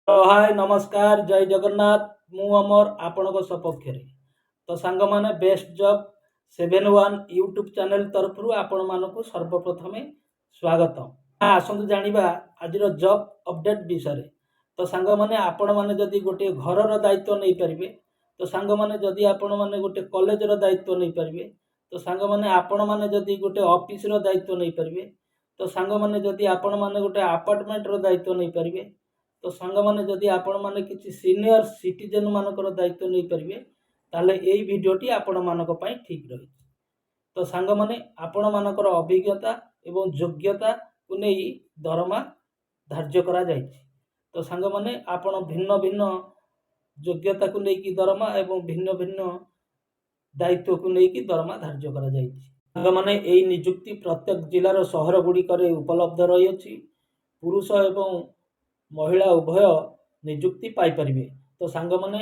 हाय नमस्कार जय जगन्नाथ मु अमर आपण सपक्ष तो सांग माने बेस्ट जॉब 71 यूट्यूब चैनल तरफ आपण मानक सर्वप्रथम स्वागत। आसतु जानिबा आज जॉब अपडेट विषय। तो सांग माने आपण माने जदि गोटे घर दायित्व नहीं पारिबे, तो सांग माने जदि आपण माने गोटे कॉलेज रो दायित्व नहीं पारिबे, तो सांग माने आपण माने जदि गोटे ऑफिस रो दायित्व नहीं पारिबे, तो सांग माने जदि आपण माने गोटे अपार्टमेंट रो दायित्व नहीं पारिबे, तो सांग माने जदि आपण माने किसी सीनियर सिटीजन मानकर दायित्व नहीं पारिबे ताले एई वीडियोटी आपण मानक पई ठीक रही। तो सांग माने आपण मानकर अभिज्ञता एवं योग्यता को नहीं दरमा धार्य करा जायछि। तो सांग माने आपण भिन्न भिन्न योग्यता को लेकी दरमा एवं भिन्न भिन्न दायित्व को लेकी दरमा धार्य करा जायछि। सांग माने एई नियुक्ति प्रत्येक जिलार शहर गुडी करे उपलब्ध रही अछि। पुरुष एवं महिला उभय नियुक्ति पाई परिबे। तो सांग माने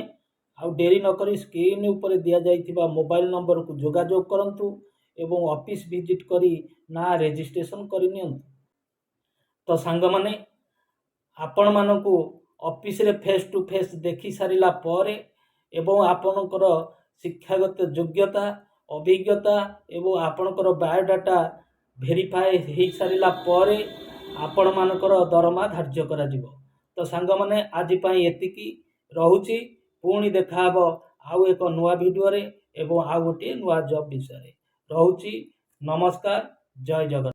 आउ डेरी न करी स्क्रीन ऊपर दिया जाइथिबा मोबाइल नंबर को जोगाजोग करंतु एवं ऑफिस विजिट करी ना रजिस्ट्रेशन करि नियंतु। तो सांग माने आपण मानकु ऑफिस रे फेस टू फेस देखि सारिला परे एवं आपणकर शिक्षागत योग्यता अभिज्ञता एवं आपणकर बायोडाटा वेरीफाई हो सारिला परे आपण मानकर दरमा धार्य करा जिवो। तो सांग माने आज पाई एतिकी रहुची। पुणी देखा हबो आउ एक नुआ वीडियो रे एवं आउ गोटे नुआ जॉब विषय रे। रहुची। नमस्कार जय जगन्नाथ।